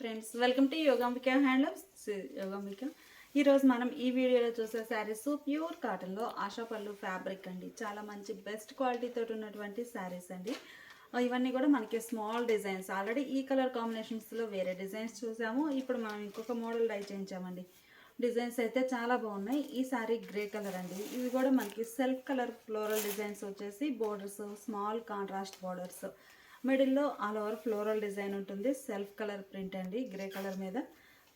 Friends, welcome to Yogambika handlooms. Yogambika ఈరోజు మనం ఈ వీడియోలో చూసే శారీస్ ప్యూర్ కాటన్లో ఆశాపల్లు ఫ్యాబ్రిక్ అండి. చాలా మంచి బెస్ట్ క్వాలిటీతో ఉన్నటువంటి శారీస్ అండి. ఇవన్నీ కూడా మనకి స్మాల్ డిజైన్స్. ఆల్రెడీ ఈ కలర్ కాంబినేషన్స్లో వేరే డిజైన్స్ చూసాము. ఇప్పుడు మనం ఇంకొక మోడల్ ట్రై చేయించామండి. డిజైన్స్ అయితే చాలా బాగున్నాయి. ఈ శారీ గ్రే కలర్ అండి. ఇవి కూడా మనకి సెల్ఫ్ కలర్ ఫ్లోరల్ డిజైన్స్ వచ్చేసి బోర్డర్స్, స్మాల్ కాంట్రాస్ట్ బోర్డర్స్, మిడిల్లో ఆల్ ఓవర్ ఫ్లోరల్ డిజైన్ ఉంటుంది. సెల్ఫ్ కలర్ ప్రింట్ అండి, గ్రే కలర్ మీద.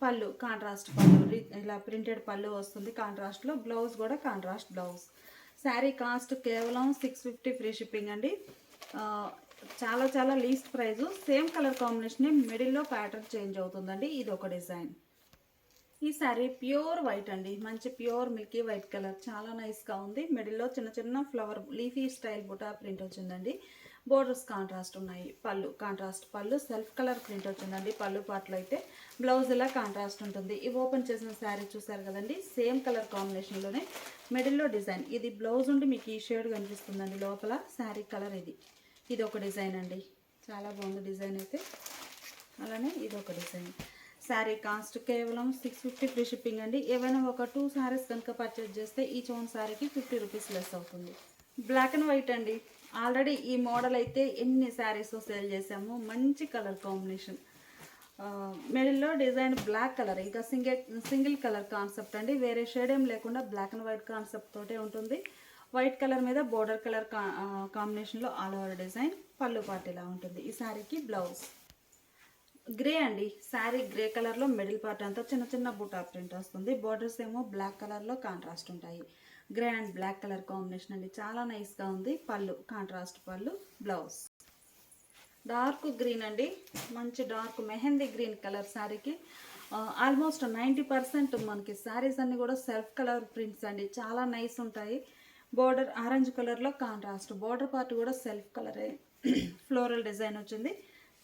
పళ్ళు కాంట్రాస్ట్ పళ్ళు, ఇలా ప్రింటెడ్ పళ్ళు వస్తుంది కాంట్రాస్ట్లో. బ్లౌజ్ కూడా కాంట్రాస్ట్ బ్లౌజ్. శారీ కాస్ట్ కేవలం 650 ఫ్రీ షిప్పింగ్ అండి. చాలా చాలా least price. Same colour combination, మిడిల్లో ప్యాటర్న్ చేంజ్ అవుతుందండి. ఇది ఒక డిజైన్. ఈ శారీ ప్యూర్ వైట్ అండి, మంచి ప్యూర్ మిల్కీ వైట్ కలర్, చాలా నైస్గా ఉంది. మిడిల్లో చిన్న చిన్న flower leafy style buta print వచ్చిందండి. బోర్డర్స్ కాంట్రాస్ట్ ఉన్నాయి. పళ్ళు కాంట్రాస్ట్ పళ్ళు, సెల్ఫ్ కలర్ ప్రింట్ వచ్చిందండి. పళ్ళు పాటలు అయితే బ్లౌజ్ ఇలా కాంట్రాస్ట్ ఉంటుంది. ఇవి ఓపెన్ చేసిన శారీ చూసారు కదండి, సేమ్ కలర్ కాంబినేషన్లోనే మిడిల్లో డిజైన్. ఇది బ్లౌజ్ ఉండి మీకు ఈ షేడ్ కనిపిస్తుందండి. లోపల శారీ కలర్ ఇది ఒక డిజైన్ అండి. చాలా బాగుంది డిజైన్ అయితే. అలానే ఇది ఒక డిజైన్. శారీ కాస్ట్ కేవలం 650 ఫ్రీ షిప్పింగ్ అండి. ఏవైనా ఒక 2 శారీస్ కనుక పర్చేజ్ చేస్తే ఈచ్ వన్ శారీకి 50 రూపీస్ లెస్ అవుతుంది. బ్లాక్ అండ్ వైట్ అండి. ఆల్రెడీ ఈ మోడల్ అయితే ఎన్ని శారీస్ సేల్ చేసాము. మంచి కలర్ కాంబినేషన్. మిడిల్లో డిజైన్ బ్లాక్ కలర్, ఇక సింగిల్ కలర్ కాన్సెప్ట్ అండి. వేరే షేడ్ ఏం లేకుండా బ్లాక్ అండ్ వైట్ కాన్సెప్ట్ తోటే ఉంటుంది. వైట్ కలర్ మీద బోర్డర్ కలర్ కాంబినేషన్లో ఆల్ ఓవర్ డిజైన్. పళ్ళు పాటు ఇలా ఉంటుంది. ఈ శారీకి బ్లౌజ్ గ్రే అండి. శారీ గ్రే కలర్లో మిడిల్ పార్ట్ అంతా చిన్న చిన్న బూటా ప్రింట్ వస్తుంది. బోర్డర్స్ ఏమో బ్లాక్ కలర్లో కాంట్రాస్ట్ ఉంటాయి. Grey and black colour combination అండి, చాలా నైస్గా ఉంది. పళ్ళు contrast pallu, blouse dark green అండి. మంచి డార్క్ మెహందీ గ్రీన్ కలర్ శారీకి. ఆల్మోస్ట్ 90% మనకి శారీస్ అన్నీ కూడా సెల్ఫ్ కలర్ ప్రింట్స్ అండి, చాలా నైస్ ఉంటాయి. బోర్డర్ ఆరెంజ్ కలర్లో కాంట్రాస్ట్, బోర్డర్ పార్ట్ కూడా సెల్ఫ్ కలరే. ఫ్లోరల్ డిజైన్ వచ్చింది.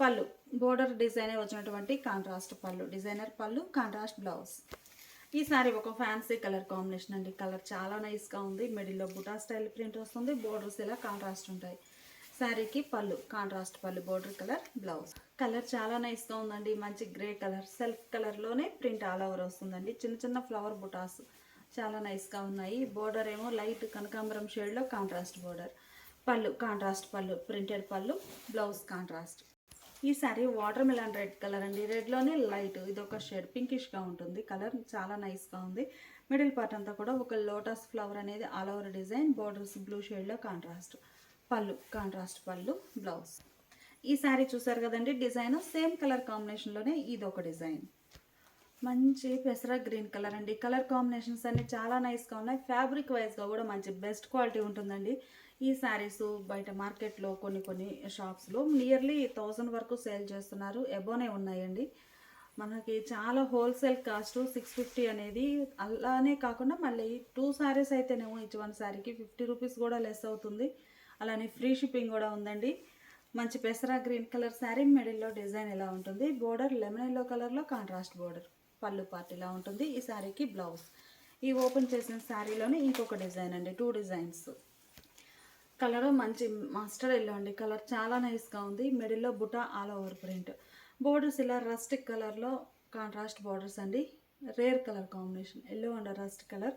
పళ్ళు బోర్డర్ డిజైనే వచ్చినటువంటి కాంట్రాస్ట్ పళ్ళు, డిజైనర్ పళ్ళు, కాంట్రాస్ట్ బ్లౌజ్. ఈ సారీ ఒక ఫ్యాన్సీ కలర్ కాంబినేషన్ అండి. కలర్ చాలా నైస్గా ఉంది. మిడిల్లో బుటా స్టైల్ ప్రింట్ వస్తుంది. బోర్డర్స్ ఇలా కాంట్రాస్ట్ ఉంటాయి. శారీకి పళ్ళు కాంట్రాస్ట్ పళ్ళు, బోర్డర్ కలర్, బ్లౌజ్. కలర్ చాలా నైస్గా ఉందండి. మంచి గ్రే కలర్, సెల్ఫ్ కలర్లోనే ప్రింట్ ఆల్ ఓవర్ వస్తుందండి. చిన్న చిన్న ఫ్లవర్ బుటాస్ చాలా నైస్గా ఉన్నాయి. బోర్డర్ ఏమో లైట్ కనకాంబరం షేడ్లో కాంట్రాస్ట్ బోర్డర్. పళ్ళు contrast pallu, printed pallu, blouse contrast. ఈ sorry water melon red colour అండి. రెడ్లోనే లైట్ ఇది ఒక షేడ్ పింకిష్గా ఉంటుంది. కలర్ చాలా నైస్గా ఉంది. మిడిల్ పార్ట్ అంతా కూడా ఒక లోటస్ ఫ్లవర్ అనేది all over design. Borders blue షేడ్లో కాంట్రాస్ట్. పళ్ళు కాంట్రాస్ట్ పళ్ళు, బ్లౌజ్. ఈ సారీ చూసారు కదండి, డిజైన్ సేమ్ కలర్ కాంబినేషన్లోనే ఇది ఒక డిజైన్. మంచి పెసర గ్రీన్ కలర్ అండి. కలర్ కాంబినేషన్స్ అన్ని చాలా నైస్గా ఉన్నాయి. ఫ్యాబ్రిక్ వైజ్గా కూడా మంచి బెస్ట్ క్వాలిటీ ఉంటుందండి. ఈ శారీస్ బయట మార్కెట్లో కొన్ని షాప్స్లో నియర్లీ 1000 వరకు సేల్ చేస్తున్నారు. ఎబోనే ఉన్నాయండి. మనకి చాలా హోల్సేల్ కాస్ట్ 650 అనేది. అలానే కాకుండా మళ్ళీ 2 శారీస్ అయితేనేమో ఈచ్ వన్ శారీకి 50 రూపీస్ కూడా లెస్ అవుతుంది. అలానే ఫ్రీ షిప్పింగ్ కూడా ఉందండి. మంచి పెసరా గ్రీన్ కలర్ శారీ. మిడిల్లో డిజైన్ ఇలా ఉంటుంది. బోర్డర్ లెమన్ ఎల్లో కలర్లో కాంట్రాస్ట్ బోర్డర్. పళ్ళు పార్ట్ ఇలా ఉంటుంది. ఈ శారీకి బ్లౌజ్. ఈ ఓపెన్ చేసిన శారీలోనే ఇంకొక డిజైన్ అండి. 2 డిజైన్స్. కలర్ మంచి మస్టర్డ్ ఎల్లో అండి. కలర్ చాలా నైస్గా ఉంది. మిడిల్లో buta all over print. Borders ఇలా రస్టిక్ కలర్లో కాంట్రాస్ట్ బోర్డర్స్ అండి. Rare colour combination, yellow and rust colour.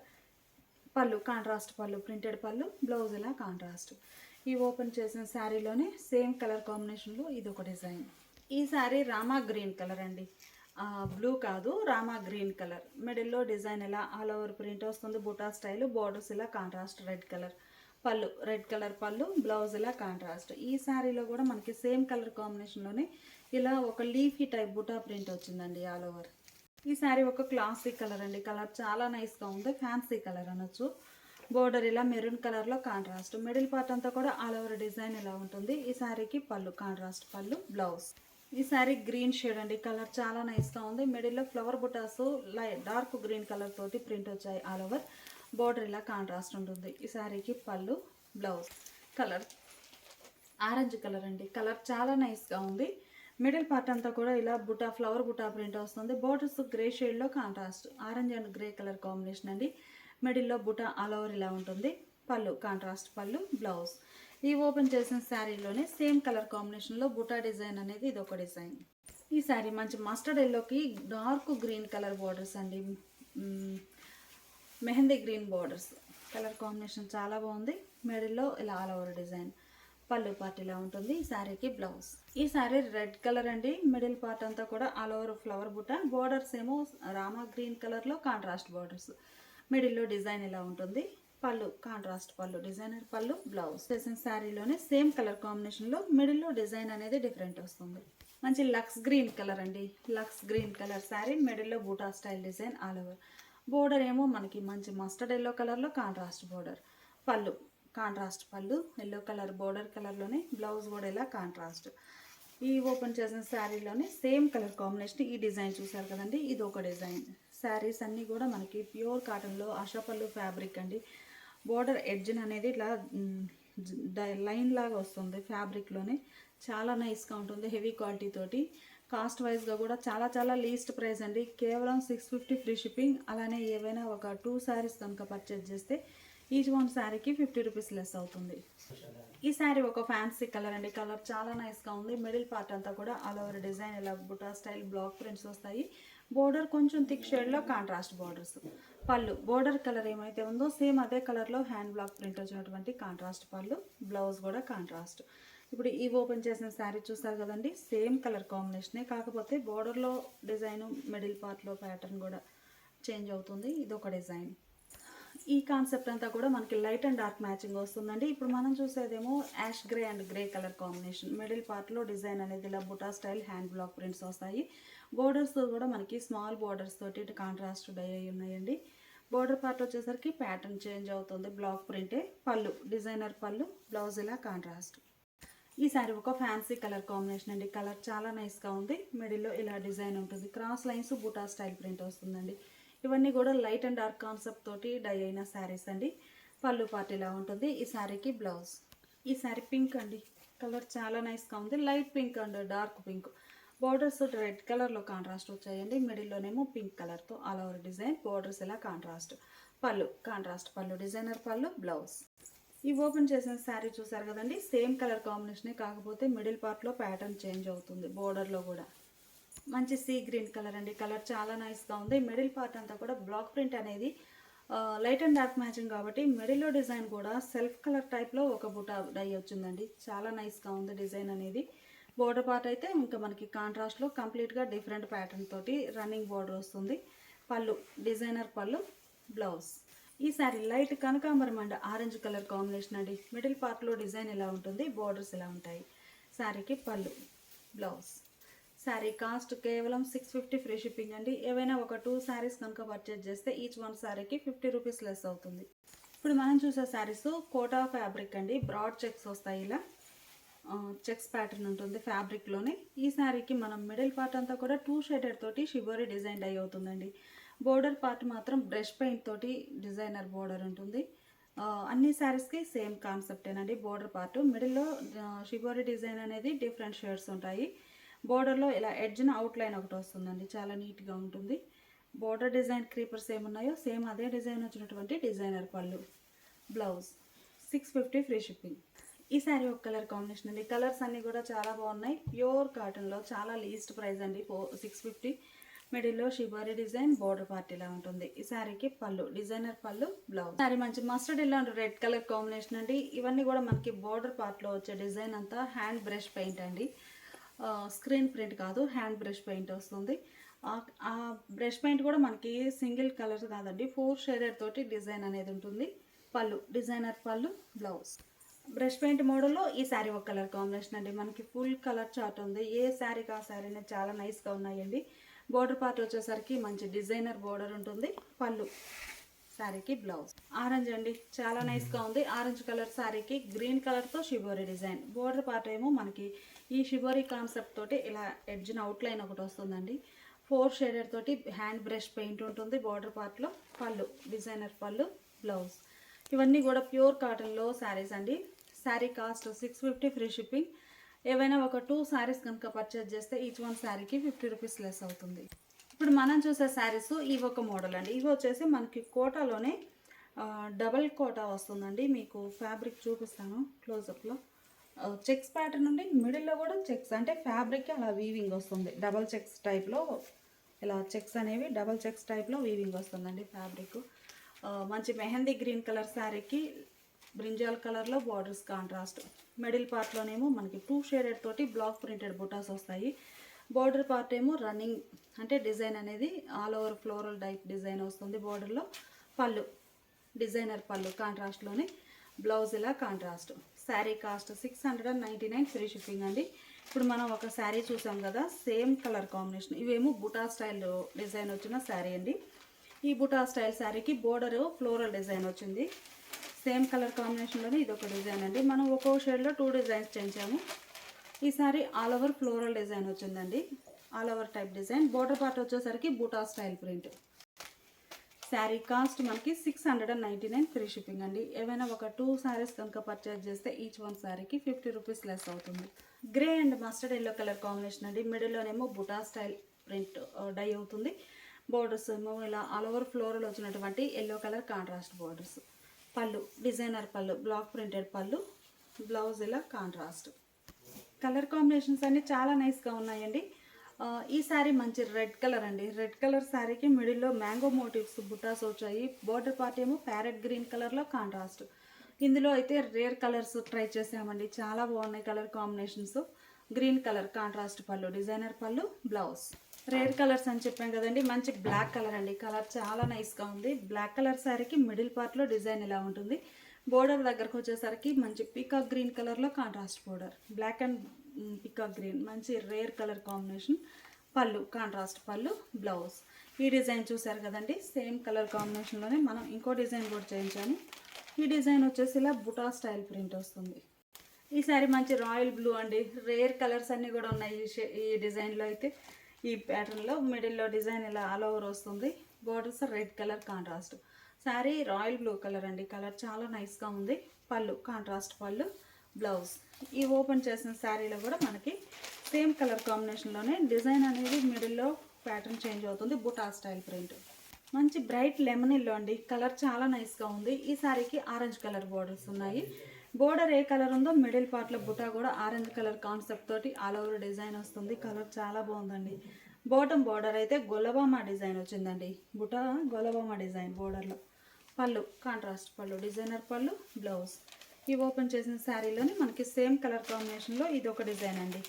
Pallu contrast pallu, printed pallu, blouse ఇలా కాంట్రాస్ట్. ఈ ఓపెన్ చేసిన శారీలోనే సేమ్ కలర్ కాంబినేషన్లో ఇది ఒక డిజైన్. ఈ శారీ రామా గ్రీన్ కలర్ అండి. బ్లూ కాదు, రామా గ్రీన్ కలర్. మిడిల్లో డిజైన్ ఇలా ఆల్ ఓవర్ ప్రింట్ వస్తుంది. బుటా స్టైల్. బోర్డర్స్ ఇలా కాంట్రాస్ట్ రెడ్ కలర్. పళ్ళు రెడ్ కలర్ పళ్ళు, బ్లౌజ్ ఇలా కాంట్రాస్ట్. ఈ శారీలో కూడా మనకి సేమ్ కలర్ కాంబినేషన్లోనే ఇలా ఒక లీఫీ టైప్ బుటా ప్రింట్ వచ్చిందండి ఆల్ ఓవర్. ఈ శారీ ఒక క్లాసిక్ కలర్ అండి. కలర్ చాలా నైస్గా ఉంది. ఫ్యాన్సీ కలర్ అనొచ్చు. బోర్డర్ ఇలా మెరూన్ కలర్లో కాంట్రాస్ట్. మిడిల్ పార్ట్ అంతా కూడా ఆల్ ఓవర్ డిజైన్ ఇలా ఉంటుంది. ఈ శారీకి పళ్ళు కాంట్రాస్ట్ పళ్ళు, బ్లౌజ్. ఈ శారీ గ్రీన్ షేడ్ అండి. కలర్ చాలా నైస్గా ఉంది. మిడిల్లో ఫ్లవర్ బుటాస్ డార్క్ గ్రీన్ కలర్ తోటి ప్రింట్ వచ్చాయి ఆల్ ఓవర్. బోర్డర్ ఇలా కాంట్రాస్ట్ ఉంటుంది. ఈ శారీకి పళ్ళు, బ్లౌజ్. కలర్ ఆరెంజ్ కలర్ అండి. కలర్ చాలా నైస్గా ఉంది. మిడిల్ పార్ట్ అంతా కూడా ఇలా బుటా ఫ్లవర్ బుటా ప్రింట్ వస్తుంది. బోర్డర్స్ గ్రే షేడ్లో contrast. Orange and grey colour combination అండి. మిడిల్లో బుటా ఆల్ ఓవర్ ఇలా ఉంటుంది. పళ్ళు కాంట్రాస్ట్ పళ్ళు, బ్లౌజ్. ఈ ఓపెన్ చేసిన శారీలోనే సేమ్ కలర్ కాంబినేషన్లో బుటా డిజైన్ అనేది ఇది ఒక డిజైన్. ఈ శారీ మంచి మస్టర్డ్ ఎల్లోకి డార్క్ గ్రీన్ కలర్ బార్డర్స్ అండి. Mehndi green borders colour combination చాలా బాగుంది. మిడిల్లో ఇలా ఆల్ ఓవర్ డిజైన్. పళ్ళు పార్ట్ ఇలా ఉంటుంది. ఈ శారీకి బ్లౌజ్. ఈ శారీ రెడ్ కలర్ అండి. మిడిల్ పార్ట్ అంతా కూడా ఆల్ ఓవర్ ఫ్లవర్ బుట్ట. బార్డర్స్ ఏమో రామా గ్రీన్ కలర్లో కాంట్రాస్ట్ బార్డర్స్. మిడిల్లో డిజైన్ ఇలా ఉంటుంది. పళ్ళు కాంట్రాస్ట్ పళ్ళు, డిజైనర్ పళ్ళు, బ్లౌజ్. చేసిన శారీలోనే సేమ్ కలర్ కాంబినేషన్లో మిడిల్లో డిజైన్ అనేది డిఫరెంట్ వస్తుంది. మంచి లక్స్ గ్రీన్ కలర్ అండి. లక్స్ గ్రీన్ కలర్ శారీ, మిడిల్లో బూటా style design all over. Border ఏమో మనకి మంచి మస్టర్డ్ ఎల్లో కలర్లో కాంట్రాస్ట్ బోర్డర్. పళ్ళు కాంట్రాస్ట్ పళ్ళు, ఎల్లో కలర్ బోర్డర్ కలర్లోనే. బ్లౌజ్ కూడా ఇలా కాంట్రాస్ట్. ఈ ఓపెన్ చేసిన శారీలోనే సేమ్ కలర్ కాంబినేషన్. ఈ డిజైన్ చూసారు కదండి, ఇది ఒక డిజైన్. శారీస్ అన్నీ కూడా మనకి ప్యూర్ కాటన్లో ఆశాపల్లు ఫ్యాబ్రిక్ అండి. బోర్డర్ ఎడ్జిన్ అనేది ఇట్లా లైన్ లాగా వస్తుంది ఫ్యాబ్రిక్లోనే. చాలా నైస్గా ఉంటుంది. హెవీ క్వాలిటీ తోటి. కాస్ట్ వైజ్గా కూడా చాలా చాలా లీస్ట్ ప్రైస్ అండి. కేవలం 650 ఫ్రీ షిప్పింగ్. అలానే ఏవైనా ఒక 2 శారీస్ కనుక పర్చేజ్ చేస్తే ఈచ్ వన్ శారీకి 50 రూపీస్ లెస్ అవుతుంది. ఈ శారీ ఒక ఫ్యాన్సీ కలర్ అండి. కలర్ చాలా నైస్గా ఉంది. మిడిల్ పార్ట్ అంతా కూడా ఆల్ ఓవర్ డిజైన్ ఇలా బుటా స్టైల్ బ్లాక్ ప్రింట్స్ వస్తాయి. బోర్డర్ కొంచెం థిక్ షేడ్లో కాంట్రాస్ట్ బోర్డర్స్. పళ్ళు బోర్డర్ కలర్ ఏమైతే ఉందో సేమ్ అదే కలర్లో హ్యాండ్ బ్లాక్ ప్రింట్ వచ్చినటువంటి కాంట్రాస్ట్ పళ్ళు. బ్లౌజ్ కూడా కాంట్రాస్ట్. ఇప్పుడు ఈ ఓపెన్ చేసిన శారీ చూస్తారు కదండి, సేమ్ కలర్ కాంబినేషనే, కాకపోతే బోర్డర్లో డిజైన్, మిడిల్ పార్ట్లో ప్యాటర్న్ కూడా చేంజ్ అవుతుంది. ఇది ఒక డిజైన్. ఈ కాన్సెప్ట్ అంతా కూడా మనకి లైట్ అండ్ డార్క్ మ్యాచింగ్ వస్తుందండి. ఇప్పుడు మనం చూసేదేమో ash grey and grey colour combination. Middle పార్ట్లో డిజైన్ అనేది ఇలా buta style hand block prints వస్తాయి. బోర్డర్స్ కూడా మనకి స్మాల్ బోర్డర్స్ తోటి కాంట్రాస్ట్ డై అయి ఉన్నాయండి. బోర్డర్ పార్ట్ వచ్చేసరికి ప్యాటర్న్ చేంజ్ అవుతుంది. బ్లాక్ ప్రింటే. పళ్ళు డిజైనర్ పళ్ళు, బ్లౌజ్ ఇలా కాంట్రాస్ట్. ఈ శారీ ఒక ఫ్యాన్సీ కలర్ కాంబినేషన్ అండి. కలర్ చాలా నైస్గా ఉంది. మిడిల్లో ఇలా డిజైన్ ఉంటుంది. Cross lines buta style print వస్తుందండి. ఇవన్నీ కూడా లైట్ అండ్ డార్క్ కాన్సెప్ట్ తోటి డై అయిన శారీస్ అండి. పళ్ళు పార్ట్ ఇలా ఉంటుంది. ఈ శారీకి బ్లౌజ్. ఈ శారీ పింక్ అండి. కలర్ చాలా నైస్గా ఉంది. Light pink and dark pink. Borders red కలర్లో కాంట్రాస్ట్ వచ్చాయండి. మిడిల్లోనేమో పింక్ కలర్తో ఆల్ ఓవర్ డిజైన్. బోర్డర్స్ ఇలా కాంట్రాస్ట్. పళ్ళు కాంట్రాస్ట్ పళ్ళు, డిజైనర్ పళ్ళు, బ్లౌజ్. ఈ ఓపెన్ చేసిన శారీ చూసారు కదండి, సేమ్ కలర్ కాంబినేషనే, కాకపోతే మిడిల్ పార్ట్లో ప్యాటర్న్ చేంజ్ అవుతుంది. బోర్డర్లో కూడా మంచి సీ గ్రీన్ కలర్ అండి. కలర్ చాలా నైస్గా ఉంది. మిడిల్ పార్ట్ అంతా కూడా బ్లాక్ ప్రింట్ అనేది లైట్ అండ్ డార్క్ మ్యాచింగ్ కాబట్టి మిడిల్లో డిజైన్ కూడా సెల్ఫ్ కలర్ టైప్లో ఒక బుటా డై వచ్చిందండి. చాలా నైస్గా ఉంది డిజైన్ అనేది. బోర్డర్ పార్ట్ అయితే ఇంకా మనకి కాంట్రాస్ట్లో కంప్లీట్గా డిఫరెంట్ ప్యాటర్న్ తోటి రన్నింగ్ బోర్డర్ వస్తుంది. పళ్ళు డిజైనర్ పళ్ళు, బ్లౌజ్. ఈ శారీ లైట్ కనకాంబరం అండ్ ఆరెంజ్ కలర్ కాంబినేషన్ అండి. మిడిల్ పార్ట్లో డిజైన్ ఇలా ఉంటుంది. బోర్డర్స్ ఇలా ఉంటాయి. శారీకి పళ్ళు, బ్లౌజ్. శారీ కాస్ట్ కేవలం 650 ఫ్రీ షిప్పింగ్ అండి. ఏవైనా ఒక 2 శారీస్ కనుక పర్చేజ్ చేస్తే ఈచ్ వన్ శారీకి 50 రూపీస్ లెస్ అవుతుంది. ఇప్పుడు మనం చూసే శారీస్ కోటా ఫ్యాబ్రిక్ అండి. బ్రాడ్ చెక్స్ వస్తాయి. ఇలా చెక్స్ ప్యాటర్న్ ఉంటుంది ఫ్యాబ్రిక్లోనే. ఈ శారీకి మనం మిడిల్ పార్ట్ అంతా కూడా 2 షేడెడ్ తోటి షిబోరి డిజైన్ డై అవుతుందండి. బోర్డర్ పార్ట్ మాత్రం బ్రష్ పెయింట్ తోటి డిజైనర్ బోర్డర్ ఉంటుంది. అన్ని శారీస్కి సేమ్ కాన్సెప్టేనండి. బోర్డర్ పార్ట్ మిడిల్లో షిబోరి డిజైన్ అనేది డిఫరెంట్ షేడ్స్ ఉంటాయి. బోర్డర్లో ఇలా ఎడ్జ్న అవుట్లైన్ ఒకటి వస్తుందండి. చాలా నీట్గా ఉంటుంది. బోర్డర్ డిజైన్ క్రీపర్స్ ఏమున్నాయో సేమ్ అదే డిజైన్ వచ్చినటువంటి డిజైనర్ పళ్ళు, బ్లౌజ్. 650 free shipping. ఈ శారీ ఒక కలర్ కాంబినేషన్ అండి. కలర్స్ అన్నీ కూడా చాలా బాగున్నాయి. ప్యూర్ కాటన్లో చాలా లీస్ట్ ప్రైస్ అండి. 650. మిడిల్లో షిబారి డిజైన్, బోర్డర్ పార్ట్ ఇలా ఉంటుంది. ఈ శారీకి పళ్ళు డిజైనర్ పళ్ళు, బ్లౌజ్. శారీ మంచి mustard yellow and red colour combination అండి. ఇవన్నీ కూడా మనకి బోర్డర్ పార్ట్లో వచ్చే డిజైన్ అంతా హ్యాండ్ బ్రష్ పెయింట్ అండి. స్క్రీన్ ప్రింట్ కాదు, హ్యాండ్ బ్రష్ పెయింట్ వస్తుంది. ఆ బ్రష్ పెయింట్ కూడా మనకి సింగిల్ కలర్ కాదండి, 4 షేడెడ్ తోటి డిజైన్ అనేది ఉంటుంది. పళ్ళు డిజైనర్ పళ్ళు, బ్లౌజ్. బ్రష్ పెయింట్ మోడల్లో ఈ శారీ ఒక కలర్ కాంబినేషన్ అండి. మనకి ఫుల్ కలర్ చార్ట్ ఉంది. ఏ శారీకి ఆ శారీ అనేది చాలా నైస్గా ఉన్నాయండి. బోర్డర్ పార్ట్ వచ్చేసరికి మంచి డిజైనర్ బోర్డర్ ఉంటుంది. పళ్ళు, శారీకి బ్లౌజ్. ఆరెంజ్ అండి, చాలా నైస్గా ఉంది. ఆరెంజ్ కలర్ శారీకి గ్రీన్ కలర్తో షిబోరి డిజైన్. బోర్డర్ పార్ట్ ఏమో మనకి ఈ షిబోరి కాన్సెప్ట్ తోటి ఇలా ఎడ్జ్న అవుట్లైన్ ఒకటి వస్తుందండి. 4 షేడెడ్ తోటి హ్యాండ్ బ్రష్ పెయింట్ ఉంటుంది బోర్డర్ పార్ట్లో. పళ్ళు డిజైనర్ పళ్ళు, బ్లౌజ్. ఇవన్నీ కూడా ప్యూర్ కాటన్లో శారీస్ అండి. Sari cost 650 free shipping. ఏవైనా ఒక 2 శారీస్ కనుక పర్చేజ్ చేస్తే ఈచ్ వన్ శారీకి 50 రూపీస్ లెస్ అవుతుంది. ఇప్పుడు మనం చూసే శారీస్ ఇవి ఒక మోడల్ అండి. ఇవి వచ్చేసి మనకి కోటాలోనే డబల్ కోటా వస్తుందండి. మీకు ఫ్యాబ్రిక్ చూపిస్తాను క్లోజప్లో. చెక్స్ ప్యాటర్న్ నుండి మిడిల్లో కూడా చెక్స్ అంటే ఫ్యాబ్రిక్ అలా వీవింగ్ వస్తుంది. డబల్ చెక్స్ టైప్లో ఇలా చెక్స్ అనేవి డబల్ చెక్స్ టైప్లో వీవింగ్ వస్తుందండి ఫ్యాబ్రిక్. మంచి మెహందీ గ్రీన్ కలర్ శారీకి బ్రింజాల్ కలర్లో బార్డర్స్ కాంట్రాస్ట్. మిడిల్ పార్ట్లోనేమో మనకి 2 షేడెడ్ తోటి బ్లాక్ ప్రింటెడ్ బుటాస్ వస్తాయి. బార్డర్ పార్ట్ ఏమో రన్నింగ్ అంటే డిజైన్ అనేది all over floral type design వస్తుంది. బార్డర్లో పళ్ళు డిజైనర్ పళ్ళు కాంట్రాస్ట్లోనే, బ్లౌజ్ ఇలా contrast. Sari cost 699 free shipping అండి. ఇప్పుడు మనం ఒక శారీ చూసాం కదా సేమ్ కలర్ కాంబినేషన్, ఇవేమో బుటా స్టైల్ డిజైన్ వచ్చిన శారీ అండి. ఈ బుటా స్టైల్ శారీకి బోర్డర్ ఫ్లోరల్ డిజైన్ వచ్చింది. సేమ్ కలర్ కాంబినేషన్లోనే ఇది ఒక డిజైన్ అండి. మనం ఒక్కో షేడ్లో 2 డిజైన్స్ చేయించాము. ఈ sari all over floral design వచ్చిందండి, all over type design. Border part వచ్చేసరికి buta style print. Sari cost మనకి 699 ఫ్రీ షిప్పింగ్ అండి. ఏమైనా ఒక 2 శారీస్ కనుక పర్చేజ్ చేస్తే ఈచ్ వన్ శారీకి 50 రూపీస్ లెస్ అవుతుంది. Grey and mustard yellow colour combination అండి. మిడిల్లోనేమో బుటా స్టైల్ ప్రింట్ డై అవుతుంది. బోర్డర్స్ ఏమో ఇలా ఆల్ ఓవర్ ఫ్లోరల్ వచ్చినటువంటి ఎల్లో కలర్ కాంట్రాస్ట్ బోర్డర్స్. పళ్ళు డిజైనర్ పళ్ళు, బ్లాక్ ప్రింటెడ్ పళ్ళు, బ్లౌజ్ ఇలా కాంట్రాస్ట్. కలర్ కాంబినేషన్స్ అన్నీ చాలా నైస్గా ఉన్నాయండి. ఈ శారీ మంచి రెడ్ కలర్ అండి. రెడ్ కలర్ శారీకి మిడిల్లో మ్యాంగో మోటివ్స్ బుటాస్ వచ్చాయి. బోర్డర్ పార్ట్ ఏమో ప్యారెట్ గ్రీన్ కలర్లో కాంట్రాస్ట్. ఇందులో అయితే రేర్ కలర్స్ ట్రై చేసామండి, చాలా బాగున్నాయి colour combinations. Green colour contrast పళ్ళు, డిజైనర్ పళ్ళు, బ్లౌజ్. రేర్ కలర్స్ అని చెప్పాం కదండి, మంచి బ్లాక్ కలర్ అండి. కలర్ చాలా నైస్గా ఉంది. బ్లాక్ కలర్ శారీకి మిడిల్ పార్ట్లో డిజైన్ ఇలా ఉంటుంది. బోర్డర్ దగ్గరకు వచ్చేసరికి మంచి పీకాక్ గ్రీన్ కలర్లో contrast border. Black and peacock green మంచి rare colour combination. Pallu contrast pallu, blouse. ఈ డిజైన్ చూసారు కదండి, సేమ్ కలర్ కాంబినేషన్లోనే మనం ఇంకో డిజైన్ కూడా చేయించాము. ఈ డిజైన్ వచ్చేసి ఇలా బుటా స్టైల్ ప్రింట్ వస్తుంది. ఈ సారీ మంచి రాయల్ బ్లూ అండి. రేర్ కలర్స్ అన్నీ కూడా ఉన్నాయి ఈ డిజైన్లో. అయితే ఈ ప్యాటర్న్లో మిడిల్లో డిజైన్ ఇలా ఆల్ ఓవర్ వస్తుంది. Borders red colour contrast. Sari royal blue colour అండి. కలర్ చాలా నైస్గా ఉంది. పళ్ళు కాంట్రాస్ట్ పళ్ళు, బ్లౌజ్. ఈ ఓపెన్ చేసిన శారీలో కూడా మనకి సేమ్ కలర్ కాంబినేషన్లోనే డిజైన్ అనేది మిడిల్లో ప్యాటర్న్ చేంజ్ అవుతుంది. Buta style print. మంచి బ్రైట్ లెమన్ ఎల్లో అండి. కలర్ చాలా నైస్గా ఉంది. ఈ శారీకి ఆరెంజ్ కలర్ బోర్డర్స్ ఉన్నాయి. బోర్డర్ ఏ కలర్ ఉందో మిడిల్ పార్ట్లో బుటా కూడా ఆరెంజ్ కలర్ కాన్సెప్ట్ తోటి ఆల్ ఓవర్ డిజైన్ వస్తుంది. కలర్ చాలా బాగుందండి. బాటమ్ బోర్డర్ అయితే గొల్లబామ డిజైన్ వచ్చిందండి. బుటా గొల్లబామ డిజైన్ బోర్డర్లో. పళ్ళు కాంట్రాస్ట్ పళ్ళు, డిజైనర్ పళ్ళు, బ్లౌజ్. ఈ ఓపెన్ చేసిన శారీలోనే మనకి సేమ్ కలర్ కాంబినేషన్లో ఇది ఒక డిజైన్ అండి.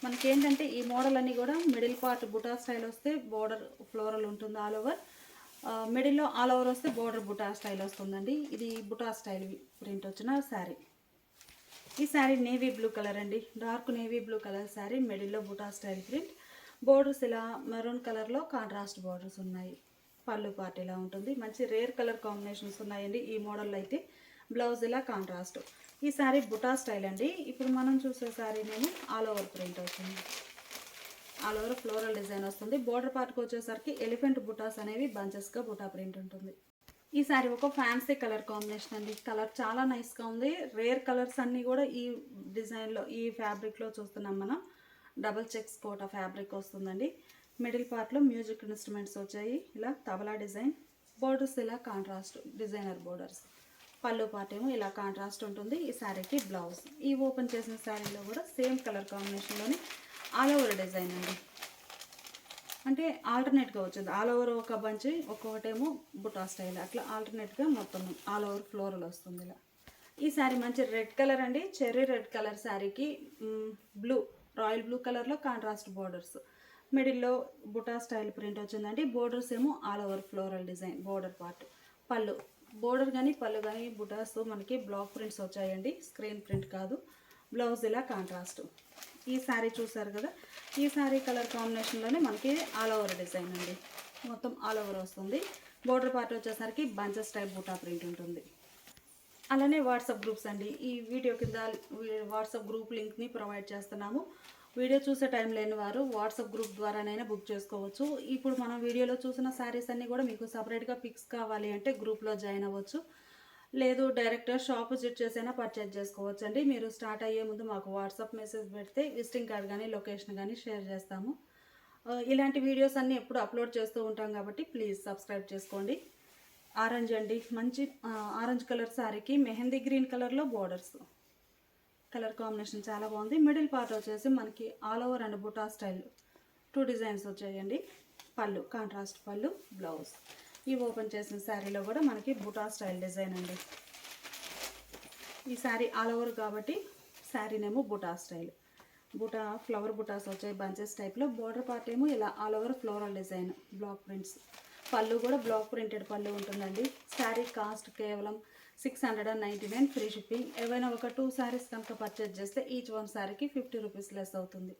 మనకి ఏంటంటే ఈ మోడల్ అన్నీ కూడా మిడిల్ పార్ట్ బుటా స్టైల్ వస్తే బోర్డర్ ఫ్లోరల్ ఉంటుంది ఆల్ ఓవర్. మిడిల్లో ఆల్ ఓవర్ వస్తే బోర్డర్ బుటా స్టైల్ వస్తుందండి. ఇది బుటా స్టైల్ ప్రింట్ వచ్చిన శారీ. ఈ శారీ నేవీ బ్లూ కలర్ అండి. Dark navy blue colour sari, మిడిల్లో బుటా స్టైల్ ప్రింట్. బోర్డర్స్ ఇలా మెరూన్ కలర్లో కాంట్రాస్ట్ బోర్డర్స్ ఉన్నాయి. పళ్ళు పార్ట్ ఇలా ఉంటుంది. మంచి రేర్ కలర్ కాంబినేషన్స్ ఉన్నాయండి ఈ మోడల్లో అయితే. బ్లౌజ్ ఇలా కాంట్రాస్ట్. ఈ శారీ బుటా స్టైల్ అండి. ఇప్పుడు మనం చూసే శారీనేమో ఆల్ ఓవర్ ప్రింట్ అవుతుంది. ఆల్ ఓవర్ ఫ్లోరల్ డిజైన్ వస్తుంది. బోర్డర్ పార్ట్కి వచ్చేసరికి ఎలిఫెంట్ బుటాస్ అనేవి బంచెస్గా బుటా ప్రింట్ ఉంటుంది. ఈ శారీ ఒక ఫ్యాన్సీ కలర్ కాంబినేషన్ అండి. కలర్ చాలా నైస్గా ఉంది. రేర్ కలర్స్ అన్నీ కూడా ఈ డిజైన్లో ఈ ఫ్యాబ్రిక్లో చూస్తున్నాం మనం. డబల్ చెక్స్ కోటా ఫ్యాబ్రిక్ వస్తుందండి. మిడిల్ పార్ట్లో మ్యూజిక్ ఇన్స్ట్రుమెంట్స్ వచ్చాయి. ఇలా తబలా డిజైన్. బోర్డర్స్ ఇలా కాంట్రాస్ట్ డిజైనర్ బోర్డర్స్. పళ్ళు పార్ట్ ఏమో ఇలా కాంట్రాస్ట్ ఉంటుంది. ఈ శారీకి బ్లౌజ్. ఈ ఓపెన్ చేసిన శారీలో కూడా సేమ్ కలర్ కాంబినేషన్లోని ఆల్ ఓవర్ డిజైన్ అండి. అంటే ఆల్టర్నేట్గా వచ్చింది. ఆల్ ఓవర్ ఒక బంచి, ఒక్కొక్కటేమో బుటా స్టైల్, అట్లా ఆల్టర్నేట్గా మొత్తం ఆల్ ఓవర్ ఫ్లోరల్ వస్తుంది ఇలా. ఈ శారీ మంచి రెడ్ కలర్ అండి. చెర్రీ రెడ్ కలర్ శారీకి బ్లూ రాయల్ బ్లూ కలర్లో కాంట్రాస్ట్ బోర్డర్స్. మిడిల్లో బుటా స్టైల్ ప్రింట్ వచ్చిందండి. బోర్డర్స్ ఏమో all over floral design border part. పళ్ళు బోర్డర్ కానీ పళ్ళు కానీ బుటాస్ మనకి బ్లాక్ ప్రింట్స్ వచ్చాయండి, స్క్రీన్ ప్రింట్ కాదు. బ్లౌజ్ ఇలా కాంట్రాస్ట్. ఈ శారీ చూసారు కదా, ఈ శారీ కలర్ కాంబినేషన్లోనే మనకి ఆల్ ఓవర్ డిజైన్ అండి. మొత్తం ఆల్ ఓవర్ వస్తుంది. బోర్డర్ పార్ట్ వచ్చేసరికి బంచెస్ టైప్ బుటా ప్రింట్ ఉంటుంది. అలానే వాట్సాప్ గ్రూప్స్ అండి. ఈ వీడియో కింద వాట్సాప్ గ్రూప్ లింక్ని ప్రొవైడ్ చేస్తున్నాము. వీడియో చూసే టైం లేని వారు వాట్సాప్ గ్రూప్ ద్వారానైనా బుక్ చేసుకోవచ్చు. ఇప్పుడు మనం వీడియోలో చూసిన శారీస్ అన్నీ కూడా మీకు సపరేట్గా పిక్స్ కావాలి అంటే గ్రూప్లో జాయిన్ అవ్వచ్చు. లేదు డైరెక్ట్గా షాప్ విజిట్ చేసైనా పర్చేజ్ చేసుకోవచ్చు అండి. మీరు స్టార్ట్ అయ్యే ముందు మాకు వాట్సాప్ మెసేజ్ పెడితే విజిటింగ్ కార్డ్ కానీ లొకేషన్ కానీ షేర్ చేస్తాము. ఇలాంటి వీడియోస్ అన్నీ ఎప్పుడు అప్లోడ్ చేస్తూ ఉంటాం కాబట్టి ప్లీజ్ సబ్స్క్రైబ్ చేసుకోండి. ఆరెంజ్ అండి. మంచి ఆరెంజ్ కలర్ శారీకి మెహందీ గ్రీన్ కలర్లో బోర్డర్స్. కలర్ కాంబినేషన్ చాలా బాగుంది. మిడిల్ పార్ట్ వచ్చేసి మనకి all over and buta style 2 designs వచ్చాయండి. Pallu contrast pallu, blouse. ఈ ఓపెన్ చేసిన శారీలో కూడా మనకి బుటా స్టైల్ డిజైన్ అండి. ఈ శారీ ఆల్ ఓవర్ కాబట్టి శారీనేమో బుటా స్టైల్. బుటా ఫ్లవర్ బుటాస్ వచ్చాయి బంచెస్ టైప్లో. బోర్డర్ పార్ట్ ఏమో ఇలా all over floral design, block prints. పళ్ళు కూడా బ్లాక్ ప్రింటెడ్ పళ్ళు ఉంటుందండి. శారీ కాస్ట్ కేవలం 699, ఫ్రీ షిప్పింగ్. ఏవైనా ఒక 2 శారీస్ కనుక పర్చేజ్ చేస్తే ఈచ్ వన్ శారీకి 50 రూపీస్ లెస్ అవుతుంది.